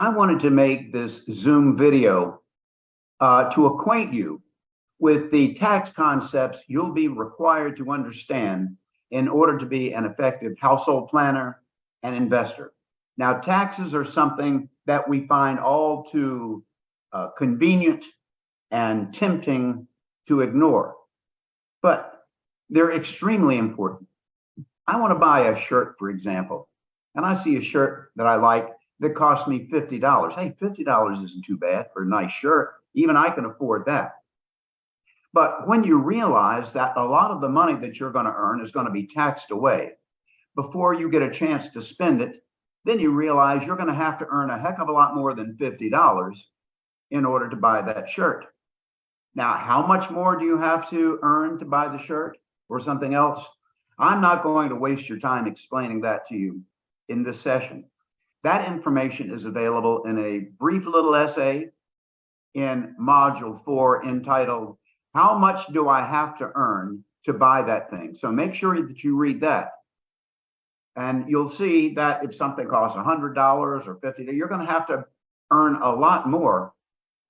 I wanted to make this Zoom video to acquaint you with the tax concepts you'll be required to understand in order to be an effective household planner and investor. Now, taxes are something that we find all too convenient and tempting to ignore, but they're extremely important. I want to buy a shirt, for example, and I see a shirt that I like that cost me $50. Hey, $50 isn't too bad for a nice shirt. Even I can afford that. But when you realize that a lot of the money that you're going to earn is going to be taxed away before you get a chance to spend it, then you realize you're going to have to earn a heck of a lot more than $50 in order to buy that shirt. Now, how much more do you have to earn to buy the shirt or something else? I'm not going to waste your time explaining that to you in this session. That information is available in a brief little essay in Module 4 entitled, How Much Do I Have to Earn to Buy That Thing? So make sure that you read that. And you'll see that if something costs $100 or $50, you're going to have to earn a lot more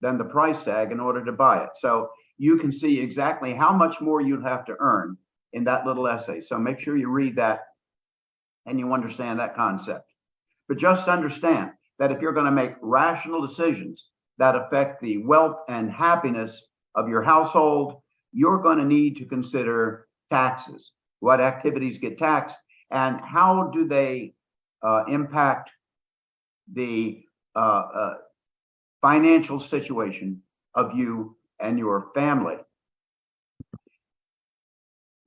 than the price tag in order to buy it. So you can see exactly how much more you'd have to earn in that little essay. So make sure you read that and you understand that concept. But just understand that if you're going to make rational decisions that affect the wealth and happiness of your household, you're going to need to consider taxes. What activities get taxed and how do they impact the financial situation of you and your family.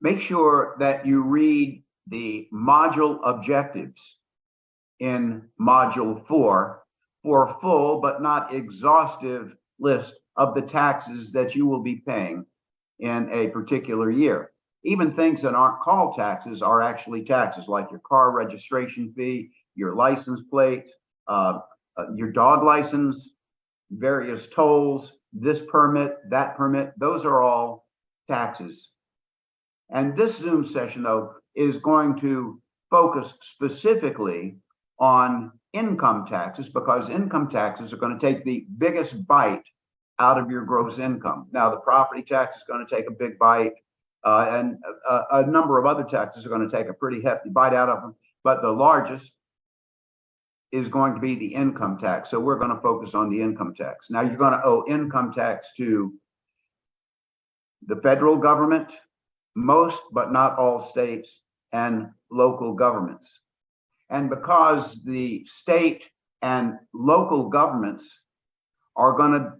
Make sure that you read the module objectives in Module 4 for a full but not exhaustive list of the taxes that you will be paying in a particular year. Even things that aren't called taxes are actually taxes, like your car registration fee, your license plate, your dog license, various tolls, this permit, that permit, those are all taxes. And this Zoom session, though, is going to focus specifically on income taxes because income taxes are going to take the biggest bite out of your gross income. Now, the property tax is going to take a big bite, and a number of other taxes are going to take a pretty hefty bite out of them, but the largest is going to be the income tax. So we're going to focus on the income tax. Now, you're going to owe income tax to the federal government, most but not all states, and local governments. And because the state and local governments are going to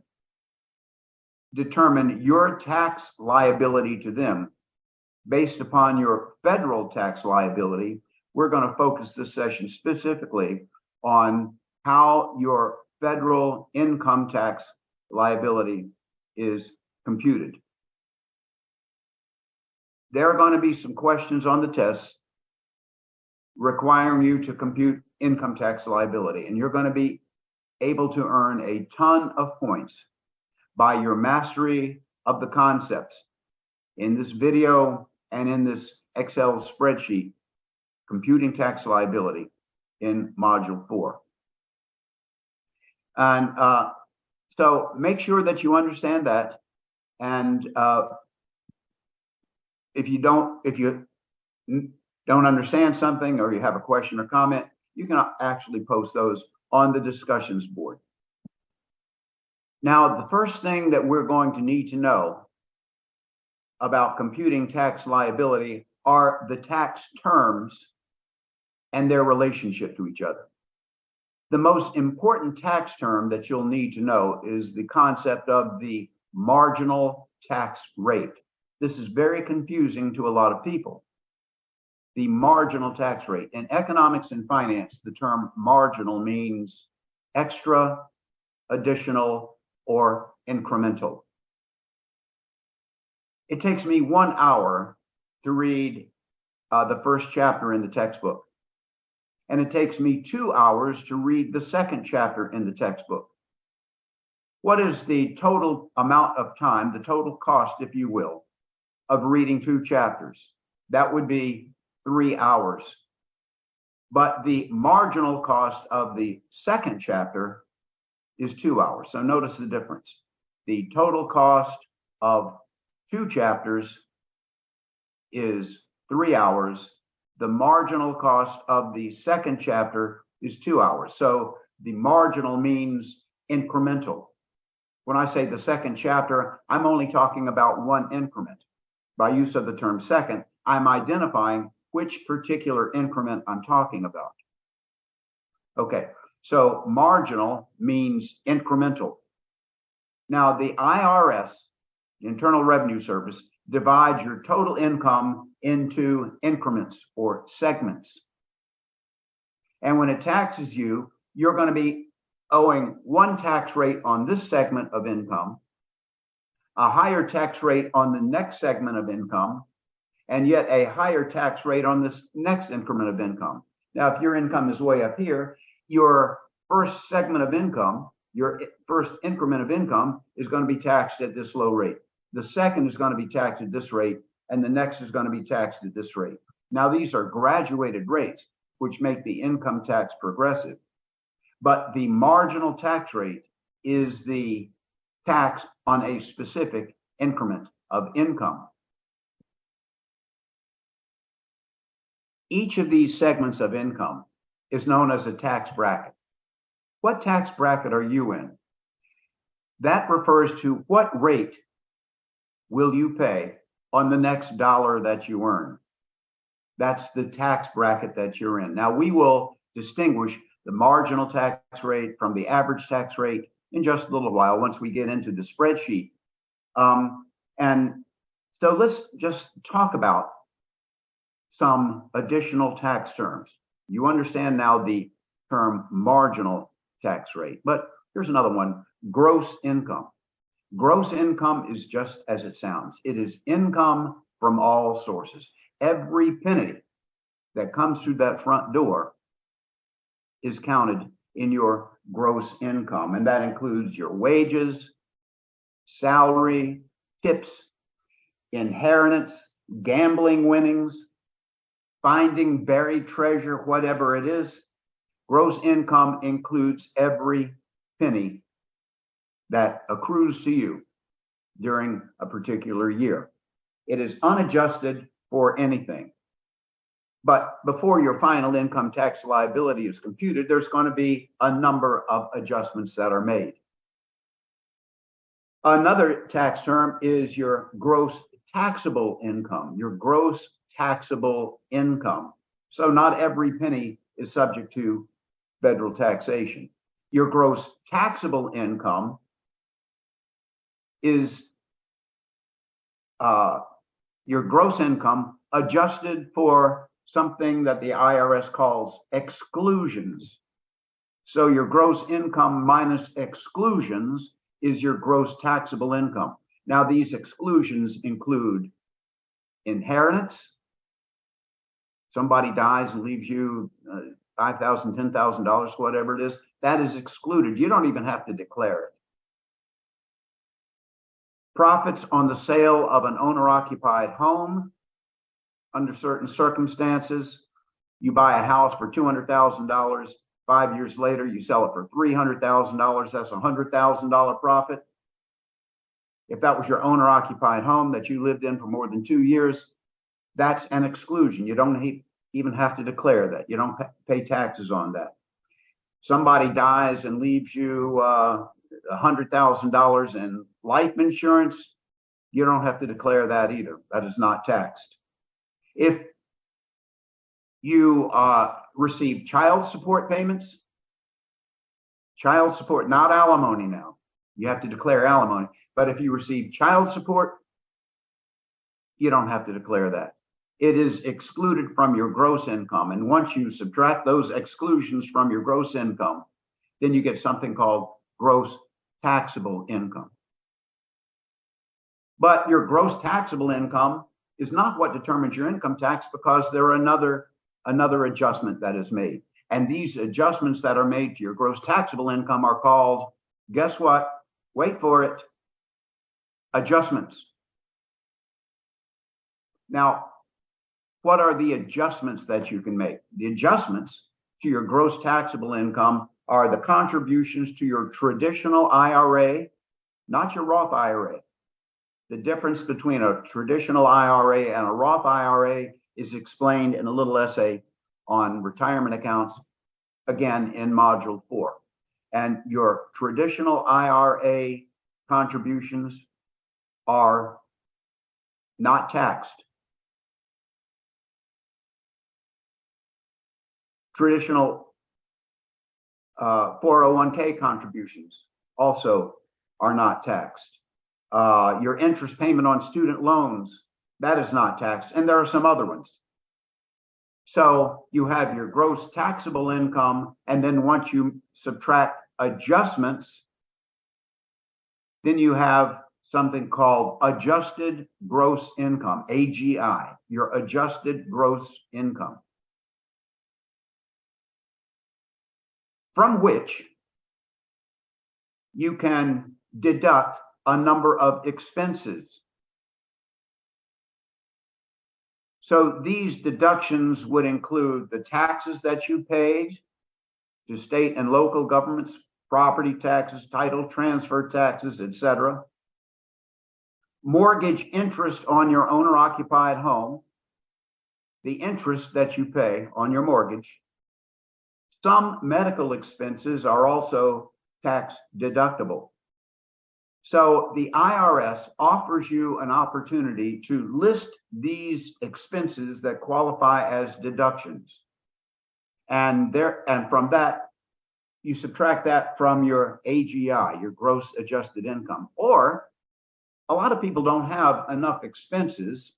determine your tax liability to them based upon your federal tax liability, we're going to focus this session specifically on how your federal income tax liability is computed. There are going to be some questions on the test requiring you to compute income tax liability, and you're going to be able to earn a ton of points by your mastery of the concepts in this video and in this Excel spreadsheet, computing tax liability in Module 4. And so make sure that you understand that. And if you don't understand something or you have a question or comment, you can actually post those on the discussions board. Now, the first thing that we're going to need to know about computing tax liability are the tax terms and their relationship to each other. The most important tax term that you'll need to know is the concept of the marginal tax rate. This is very confusing to a lot of people. The marginal tax rate. In economics and finance, the term marginal means extra, additional, or incremental. It takes me 1 hour to read the first chapter in the textbook. And it takes me 2 hours to read the second chapter in the textbook. What is the total amount of time, the total cost, if you will, of reading 2 chapters? That would be 3 hours. But the marginal cost of the second chapter is 2 hours. So notice the difference. The total cost of 2 chapters is 3 hours. The marginal cost of the second chapter is 2 hours. So the marginal means incremental. When I say the second chapter, I'm only talking about one increment. By use of the term second, I'm identifying which particular increment I'm talking about. Okay, so marginal means incremental. Now, the IRS, Internal Revenue Service, divides your total income into increments or segments. And when it taxes you, you're going to be owing one tax rate on this segment of income, a higher tax rate on the next segment of income, and yet a higher tax rate on this next increment of income. Now, if your income is way up here, your first segment of income, your first increment of income is going to be taxed at this low rate. The second is going to be taxed at this rate, and the next is going to be taxed at this rate. Now, these are graduated rates, which make the income tax progressive. But the marginal tax rate is the tax on a specific increment of income. Each of these segments of income is known as a tax bracket. What tax bracket are you in? That refers to what rate will you pay on the next dollar that you earn. That's the tax bracket that you're in. Now, we will distinguish the marginal tax rate from the average tax rate in just a little while once we get into the spreadsheet. And so let's just talk about some additional tax terms. You understand now the term marginal tax rate, but here's another one: gross income. Gross income is just as it sounds. It is income from all sources. Every penny that comes through that front door is counted in your gross income, and that includes your wages, salary, tips, inheritance, gambling winnings, finding buried treasure, whatever it is. Gross income includes every penny that accrues to you during a particular year. It is unadjusted for anything. But before your final income tax liability is computed, there's going to be a number of adjustments that are made. Another tax term is your gross taxable income, your gross taxable income. So not every penny is subject to federal taxation. Your gross taxable income is your gross income adjusted for something that the IRS calls exclusions. So your gross income minus exclusions is your gross taxable income. Now, these exclusions include inheritance. Somebody dies and leaves you $5,000, $10,000, whatever it is, that is excluded. You don't even have to declare it. Profits on the sale of an owner-occupied home. Under certain circumstances, you buy a house for $200,000. 5 years later, you sell it for $300,000. That's a $100,000 profit. If that was your owner-occupied home that you lived in for more than 2 years, that's an exclusion. You don't even have to declare that. You don't pay taxes on that. Somebody dies and leaves you $100,000 in life insurance. You don't have to declare that either. That is not taxed. If you receive child support payments, child support, not alimony now. You have to declare alimony. But if you receive child support, you don't have to declare that. It is excluded from your gross income. And once you subtract those exclusions from your gross income, then you get something called gross taxable income. But your gross taxable income is not what determines your income tax, because there are another adjustment that is made. And these adjustments that are made to your gross taxable income are called, guess what? Wait for it, adjustments. Now, what are the adjustments that you can make? The adjustments to your gross taxable income are the contributions to your traditional IRA, not your Roth IRA. The difference between a traditional IRA and a Roth IRA is explained in a little essay on retirement accounts, again in Module 4. And your traditional IRA contributions are not taxed. Traditional 401k contributions also are not taxed. Your interest payment on student loans, that is not taxed, and there are some other ones. So you have your gross taxable income, and then once you subtract adjustments, then you have something called adjusted gross income, AGI, your adjusted gross income, from which you can deduct a number of expenses. So these deductions would include the taxes that you paid to state and local governments, property taxes, title transfer taxes, etc. Mortgage interest on your owner-occupied home, the interest that you pay on your mortgage. Some medical expenses are also tax deductible. So the IRS offers you an opportunity to list these expenses that qualify as deductions. And from that, you subtract that from your AGI, your gross adjusted income. Or a lot of people don't have enough expenses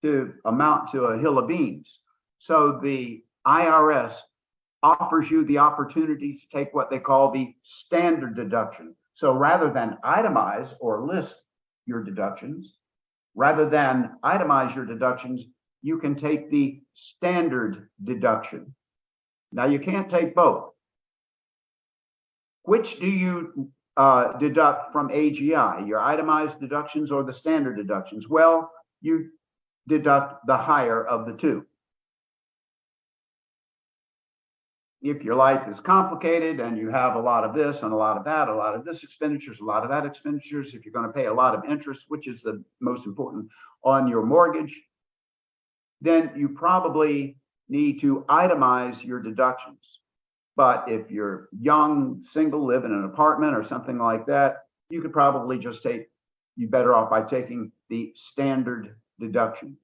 to amount to a hill of beans. So the IRS offers you the opportunity to take what they call the standard deduction. So rather than itemize or list your deductions, you can take the standard deduction. Now you can't take both. Which do you deduct from AGI, your itemized deductions or the standard deductions? Well, you deduct the higher of the two. If your life is complicated and you have a lot of this and a lot of that, a lot of this expenditures, a lot of that expenditures, if you're going to pay a lot of interest, which is the most important on your mortgage, then you probably need to itemize your deductions. But if you're young, single, live in an apartment or something like that, you could probably just you're better off by taking the standard deduction.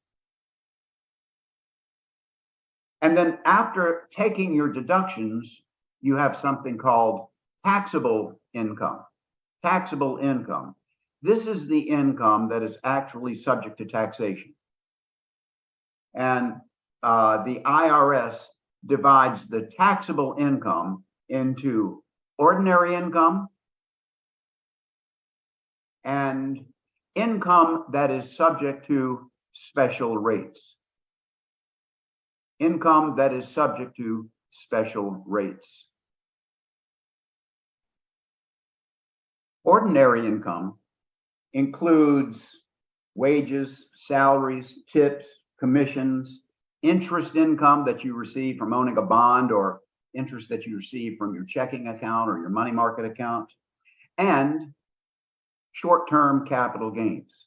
And then after taking your deductions, you have something called taxable income. Taxable income. This is the income that is actually subject to taxation. And the IRS divides the taxable income into ordinary income and income that is subject to special rates. Income that is subject to special rates. Ordinary income includes wages, salaries, tips, commissions, interest income that you receive from owning a bond or interest that you receive from your checking account or your money market account, and short-term capital gains.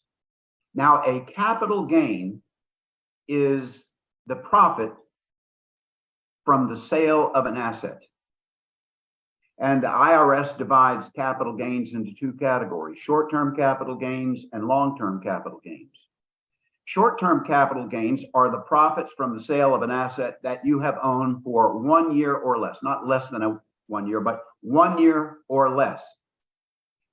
Now, a capital gain is the profit from the sale of an asset. And the IRS divides capital gains into two categories: short-term capital gains and long-term capital gains. Short-term capital gains are the profits from the sale of an asset that you have owned for 1 year or less, not less than 1 year, but 1 year or less.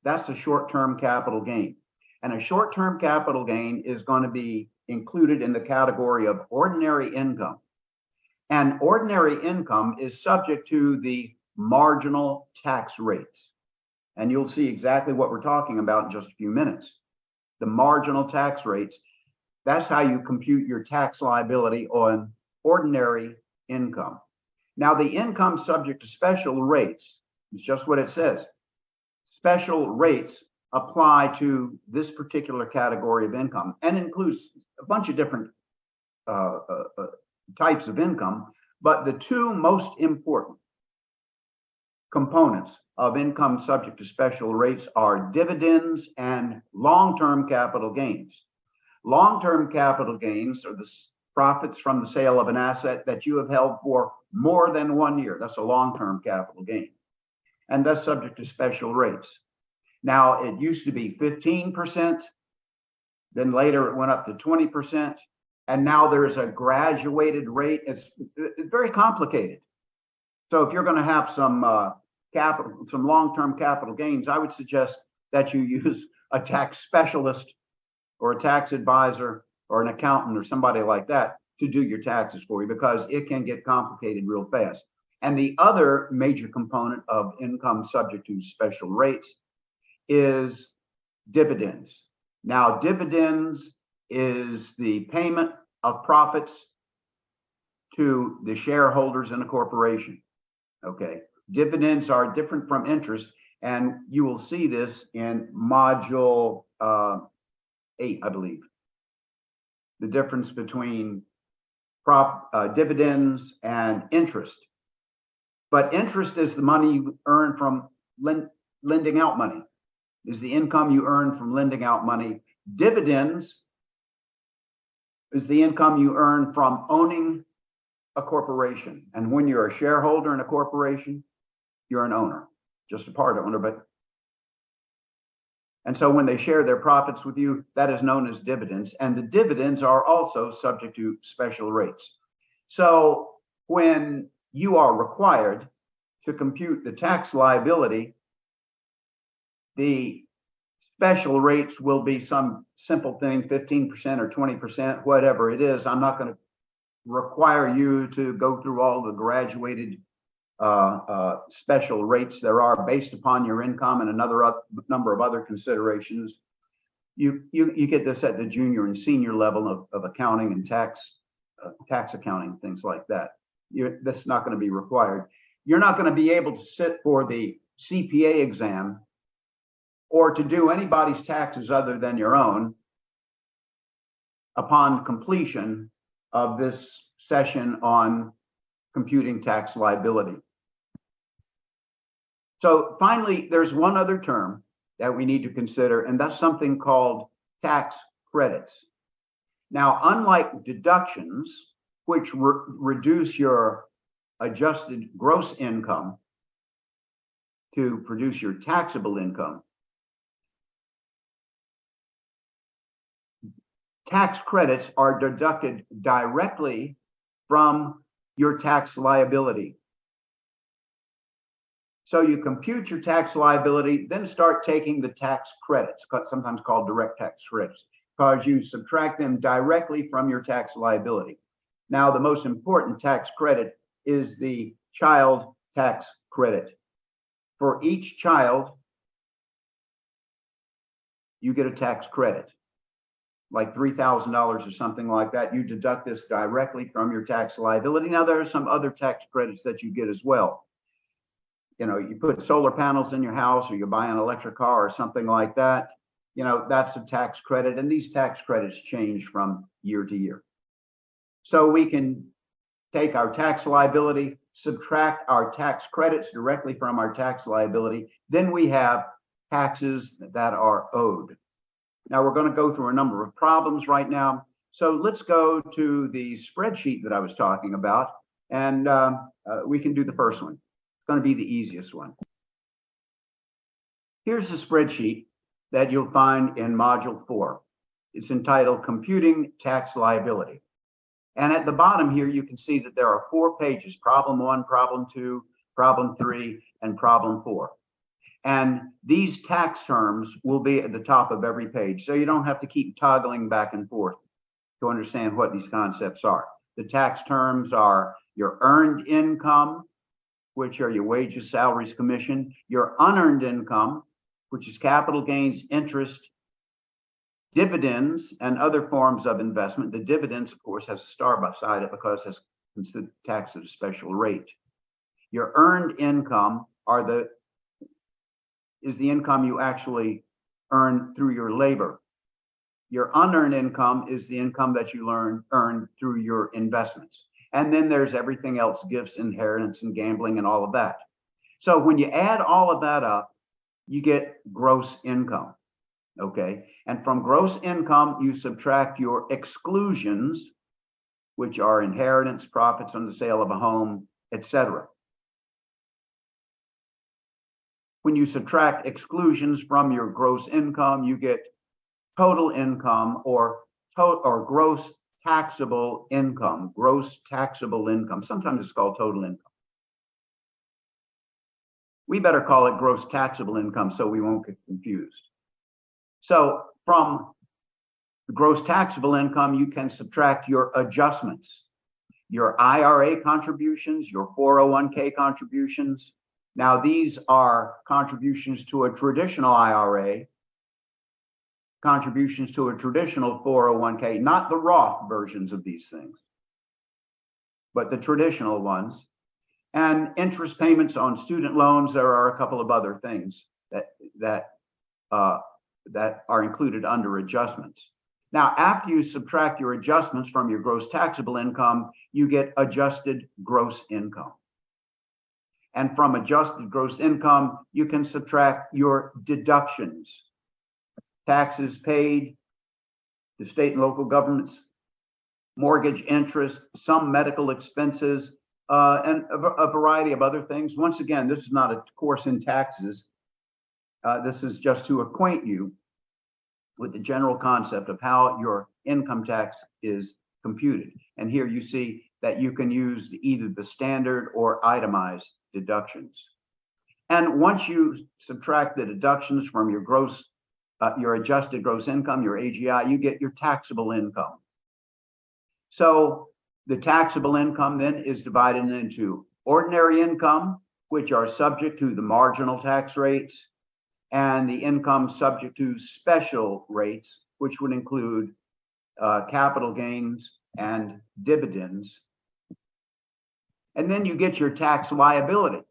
That's a short-term capital gain. And a short-term capital gain is going to be included in the category of ordinary income. And ordinary income is subject to the marginal tax rates. And you'll see exactly what we're talking about in just a few minutes. The marginal tax rates, that's how you compute your tax liability on ordinary income. Now, the income subject to special rates is just what it says. Special rates apply to this particular category of income and includes a bunch of different types of income, but the two most important components of income subject to special rates are dividends and long-term capital gains. Long-term capital gains are the profits from the sale of an asset that you have held for more than 1 year. That's a long-term capital gain, and that's subject to special rates. Now, it used to be 15%, then later it went up to 20%, and now there's a graduated rate. It's very complicated. So if you're going to have some long-term capital gains, I would suggest that you use a tax specialist or a tax advisor or an accountant or somebody like that to do your taxes for you, because it can get complicated real fast. And the other major component of income subject to special rates is dividends. Now, dividends is the payment of profits to the shareholders in a corporation. Okay, dividends are different from interest, and you will see this in module 8, I believe. The difference between dividends and interest. But interest is the money you earn from lending out money, is the income you earn from lending out money. Dividends is the income you earn from owning a corporation. And when you're a shareholder in a corporation, you're an owner, just a part owner. And so when they share their profits with you, that is known as dividends. And the dividends are also subject to special rates. So when you are required to compute the tax liability, the special rates will be some simple thing, 15% or 20%, whatever it is. I'm not going to require you to go through all the graduated special rates there are based upon your income and another number of other considerations. You get this at the junior and senior level of accounting and tax accounting, things like that. That's not going to be required. You're not going to be able to sit for the CPA exam or to do anybody's taxes other than your own upon completion of this session on computing tax liability. So finally, there's one other term that we need to consider, and that's something called tax credits. Now, unlike deductions, which reduce your adjusted gross income to produce your taxable income, tax credits are deducted directly from your tax liability. So you compute your tax liability, then start taking the tax credits, sometimes called direct tax credits, because you subtract them directly from your tax liability. Now, the most important tax credit is the child tax credit. For each child, you get a tax credit, like $3,000 or something like that. You deduct this directly from your tax liability. Now, there are some other tax credits that you get as well. You know, you put solar panels in your house, or you buy an electric car or something like that. You know, that's a tax credit, and these tax credits change from year to year. So we can take our tax liability, subtract our tax credits directly from our tax liability. Then we have taxes that are owed. Now we're going to go through a number of problems right now. So let's go to the spreadsheet that I was talking about, and we can do the first one. It's going to be the easiest one. Here's the spreadsheet that you'll find in Module 4. It's entitled Computing Tax Liability. And at the bottom here, you can see that there are 4 pages: Problem 1, Problem 2, Problem 3, and Problem 4. And these tax terms will be at the top of every page, so you don't have to keep toggling back and forth to understand what these concepts are. The tax terms are your earned income, which are your wages, salaries, commission; your unearned income, which is capital gains, interest, dividends, and other forms of investment. The dividends, of course, has a star beside it because it's considered taxed at a special rate. Your earned income is the income you actually earn through your labor. Your unearned income is the income that you earn through your investments. And then there's everything else: gifts, inheritance, and gambling, and all of that. So when you add all of that up, you get gross income. Okay. And from gross income, you subtract your exclusions, which are inheritance, profits on the sale of a home, etc. When you subtract exclusions from your gross income, you get total income or gross taxable income. Gross taxable income. Sometimes it's called total income. We better call it gross taxable income so we won't get confused. So from the gross taxable income, you can subtract your adjustments, your IRA contributions, your 401k contributions. Now, these are contributions to a traditional IRA, contributions to a traditional 401k, not the Roth versions of these things, but the traditional ones. And interest payments on student loans. There are a couple of other things that are included under adjustments. Now, after you subtract your adjustments from your gross taxable income, you get adjusted gross income. And from adjusted gross income, you can subtract your deductions, taxes paid to state and local governments, mortgage interest, some medical expenses, and a variety of other things. Once again, this is not a course in taxes. This is just to acquaint you with the general concept of how your income tax is computed. And here you see that you can use either the standard or itemized deductions. And once you subtract the deductions from your adjusted gross income, your AGI, you get your taxable income. So the taxable income then is divided into ordinary income, which are subject to the marginal tax rates, and the income subject to special rates, which would include capital gains and dividends. And then you get your tax liability,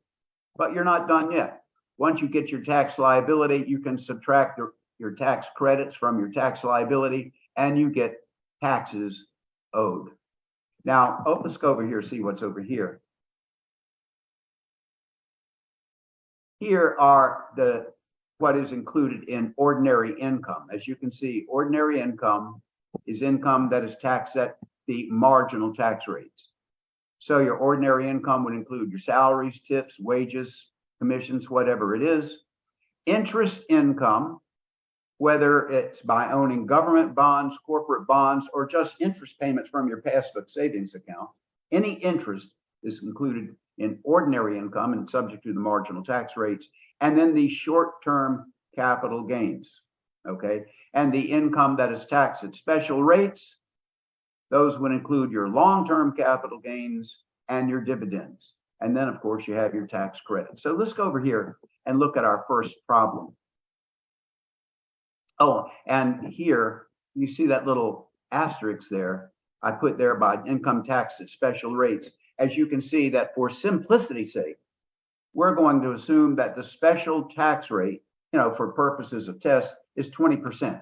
but you're not done yet. Once you get your tax liability, you can subtract your tax credits from your tax liability, and you get taxes owed. Now, let's go over here, see what's over here. Here are what is included in ordinary income. As you can see, ordinary income is income that is taxed at the marginal tax rates. So your ordinary income would include your salaries, tips, wages, commissions, whatever it is. Interest income, whether it's by owning government bonds, corporate bonds, or just interest payments from your passbook savings account, any interest is included in ordinary income and subject to the marginal tax rates. And then the short-term capital gains, okay? And the income that is taxed at special rates, those would include your long-term capital gains and your dividends. And then, of course, you have your tax credit. So let's go over here and look at our first problem. Oh, and here you see that little asterisk there. I put there by income tax at special rates. As you can see that for simplicity's sake, we're going to assume that the special tax rate, for purposes of test, is 20%.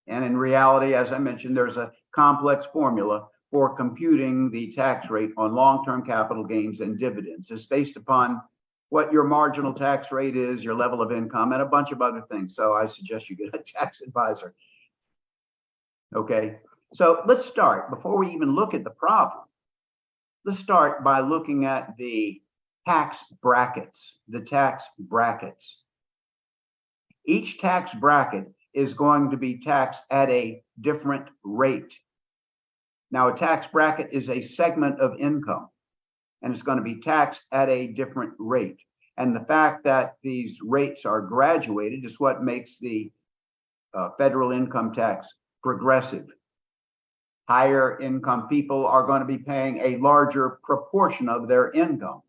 And in reality, as I mentioned, there's a complex formula for computing the tax rate on long-term capital gains and dividends. It's based upon what your marginal tax rate is, your level of income, and a bunch of other things. So I suggest you get a tax advisor. Okay, so let's start. Before we even look at the problem, let's start by looking at the tax brackets, Each tax bracket is going to be taxed at a different rate. Now, a tax bracket is a segment of income, and it's going to be taxed at a different rate. And the fact that these rates are graduated is what makes the federal income tax progressive. Higher income people are going to be paying a larger proportion of their income.